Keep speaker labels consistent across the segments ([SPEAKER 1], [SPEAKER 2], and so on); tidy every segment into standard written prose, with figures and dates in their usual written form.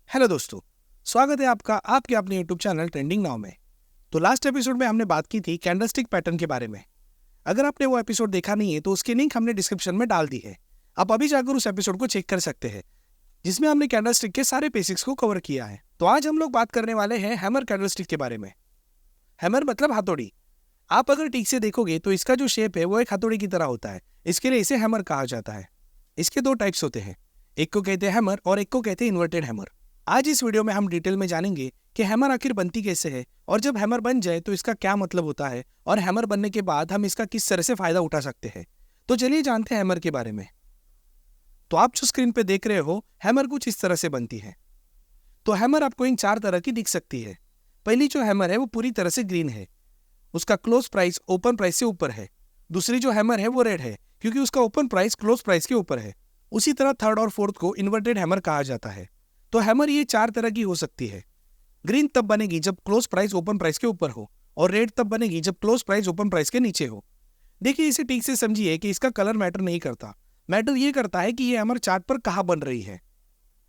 [SPEAKER 1] Hello दोस्तों, स्वागत है आपका आपके अपने यूट्यूब चैनल ट्रेंडिंग नाउ में। तो लास्ट एपिसोड में हमने बात की थी कैंडलस्टिक पैटर्न के बारे में। अगर आपने वो एपिसोड देखा नहीं है तो उसकी लिंक हमने डिस्क्रिप्शन में डाल दी है। आप अभी जाकर उस एपिसोड को चेक कर सकते हैं, जिसमें हमने कैंडलस्टिक के सारे बेसिक्स को कवर किया है। तो आज हम लोग बात करने वाले हैं हैमर कैंडलस्टिक के बारे में। हैमर मतलब हथौड़ी। आप अगर ठीक से देखोगे तो इसका जो शेप है वो एक हथौड़ी की तरह होता है, इसके लिए इसे हैमर कहा जाता है। इसके दो टाइप्स होते हैं, एक को कहते हैं हैमर और एक को कहते हैं इन्वर्टेड हैमर। आज इस वीडियो में हम डिटेल में जानेंगे कि हैमर आखिर बनती कैसे है, और जब हैमर बन जाए तो इसका क्या मतलब होता है, और हैमर बनने के बाद हम इसका किस तरह से फायदा उठा सकते हैं। तो चलिए जानते हैं हैमर के बारे में। तो आप जो स्क्रीन पे देख रहे हो, हैमर कुछ इस तरह से बनती है। तो हैमर आपको इन चार तरह की दिख सकती है। पहली जो हैमर है वो पूरी तरह से ग्रीन है, उसका क्लोज प्राइस ओपन प्राइस से ऊपर है। दूसरी जो हैमर है वो रेड है, क्योंकि उसका ओपन प्राइस क्लोज प्राइस के ऊपर है। उसी तरह थर्ड और फोर्थ को इन्वर्टेड हैमर कहा जाता है। तो हैमर ये चार तरह की हो सकती है। ग्रीन तब बनेगी जब क्लोज प्राइस ओपन प्राइस के ऊपर हो, और रेड तब बनेगी जब क्लोज प्राइस ओपन प्राइस के नीचे हो। देखिए, इसे ठीक से समझिए कि इसका कलर मैटर नहीं करता। मैटर ये करता है कि ये हैमर चार्ट पर कहाँ बन रही है।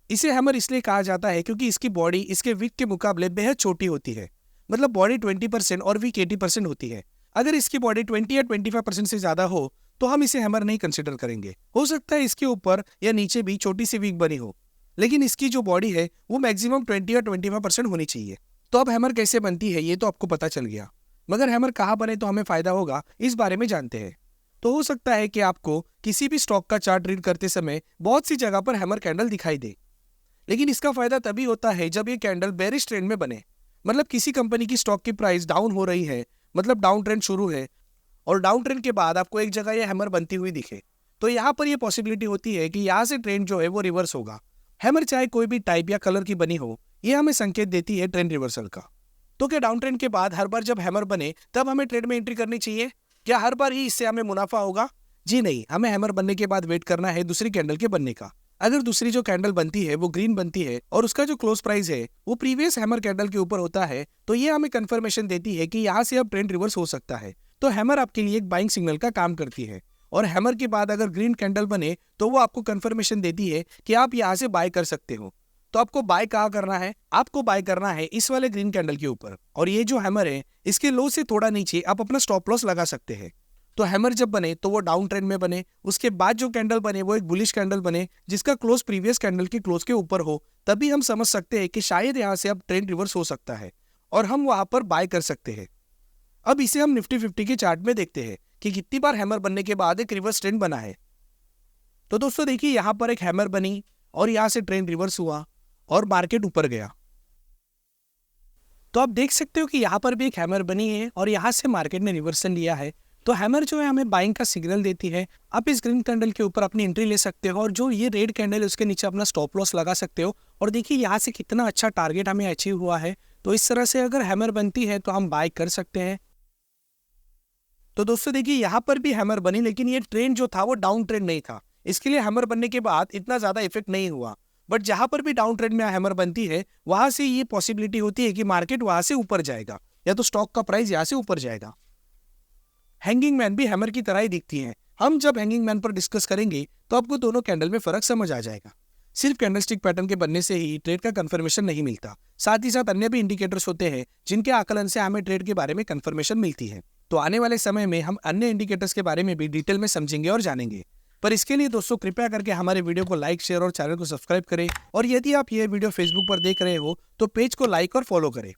[SPEAKER 1] इसे हैमर इसलिए कहा जाता है क्योंकि इसकी बॉडी इसके विक के मुकाबले बेहद छोटी होती है। मतलब बॉडी 20% और विक 80% होती है। अगर इसकी बॉडी 20 या 25% से ज्यादा हो तो हम इसे हैमर नहीं कंसिडर करेंगे। हो सकता है इसके ऊपर या नीचे भी छोटी सी विक बनी हो, लेकिन इसकी जो बॉडी है वो मैक्सिमम 20 या 25% होनी चाहिए। तो अब हैमर कैसे बनती है ये तो आपको पता चल गया, मगर हैमर कहाँ बने तो हमें फायदा होगा, इस बारे में जानते हैं। तो हो सकता है कि आपको किसी भी स्टॉक का चार्ट रीड करते समय बहुत सी जगह पर हैमर कैंडल दिखाई दे, लेकिन इसका फायदा तभी होता है जब ये कैंडल बेरिश ट्रेंड में बने। मतलब किसी कंपनी की स्टॉक की प्राइस डाउन हो रही है, मतलब डाउन ट्रेंड शुरू है, और डाउन ट्रेंड के बाद आपको एक जगह ये हैमर बनती हुई दिखे, तो यहाँ पर ये पॉसिबिलिटी होती है कि यहाँ से ट्रेंड जो है वो रिवर्स होगा। हैमर चाहे कोई भी टाइप या कलर की बनी हो, ये हमें संकेत देती है ट्रेंड रिवर्सल का। तो क्या डाउन ट्रेंड के बाद हर बार जब हैमर बने तब हमें ट्रेड में एंट्री करनी चाहिए? क्या हर बार ही इससे हमें मुनाफा होगा? जी नहीं, हमें हैमर बनने के बाद वेट करना है दूसरी कैंडल के बनने का। अगर दूसरी जो कैंडल बनती है वो ग्रीन बनती है और उसका जो क्लोज प्राइस है वो प्रीवियस हैमर कैंडल के ऊपर होता है, तो ये हमें कंफर्मेशन देती है कि यहाँ से अब ट्रेंड रिवर्स हो सकता है। तो हैमर आपके लिए एक बाइंग सिग्नल का काम करती है, और हैमर के बाद अगर ग्रीन कैंडल बने तो वो आपको कंफर्मेशन देती है कि आप यहाँ से बाय कर सकते हो। तो आपको बाय कहाँ करना है? आपको बाय करना है इस वाले ग्रीन कैंडल के ऊपर, और ये जो हैमर है इसके लो से थोड़ा नीचे आप अपना स्टॉप लॉस लगा सकते हैं। तो हैमर जब बने तो वो डाउन ट्रेंड में बने, उसके बाद जो कैंडल बने वो एक बुलिश कैंडल बने जिसका क्लोज प्रीवियस कैंडल के क्लोज के ऊपर हो, तभी हम समझ सकते हैं कि शायद यहाँ से अब ट्रेंड रिवर्स हो सकता है और हम वहां पर बाय कर सकते हैं। अब इसे हम निफ्टी 50 के चार्ट में देखते हैं कि कितनी बार हैमर बनने के बाद एक रिवर्स ट्रेंड बना है। तो दोस्तों देखिए, यहाँ पर एक हैमर बनी और यहाँ से ट्रेंड रिवर्स हुआ और मार्केट ऊपर गया। तो आप देख सकते हो कि यहाँ पर भी एक हैमर बनी है और यहाँ से मार्केट ने रिवर्सल लिया है। तो हैमर जो है हमें बाइंग का सिग्नल देती है। आप इस ग्रीन कैंडल के ऊपर अपनी एंट्री ले सकते हो, और जो ये रेड कैंडल है उसके नीचे अपना स्टॉप लॉस लगा सकते हो। और देखिए यहाँ से कितना अच्छा टारगेट हमें अचीव हुआ है। तो इस तरह से अगर हैमर बनती है तो हम बाय कर सकते हैं। तो दोस्तों देखिए, यहाँ पर भी हैमर बनी, लेकिन ये ट्रेंड जो था वो डाउन ट्रेंड नहीं था, इसके लिए हैमर बनने के बाद इतना ज्यादा इफेक्ट नहीं हुआ। बट जहां पर भी डाउन ट्रेंड में हैमर बनती है वहां से ये पॉसिबिलिटी होती है कि मार्केट वहां से ऊपर जाएगा, या तो स्टॉक का प्राइस यहाँ से ऊपर जाएगा। हैंगिंग मैन भी हैमर की तरह ही दिखती है। हम जब हैंगिंग मैन पर डिस्कस करेंगे तो आपको दोनों कैंडल में फर्क समझ आ जाएगा। सिर्फ कैंडलस्टिक पैटर्न के बनने से ही ट्रेड का कंफर्मेशन नहीं मिलता, साथ ही साथ अन्य भी इंडिकेटर्स होते हैं जिनके आकलन से हमें ट्रेड के बारे में कंफर्मेशन मिलती है। तो आने वाले समय में हम अन्य इंडिकेटर्स के बारे में भी डिटेल में समझेंगे और जानेंगे। पर इसके लिए दोस्तों कृपया करके हमारे वीडियो को लाइक, शेयर और चैनल को सब्सक्राइब करें। और यदि आप ये वीडियो फेसबुक पर देख रहे हो तो पेज को लाइक और फॉलो करें।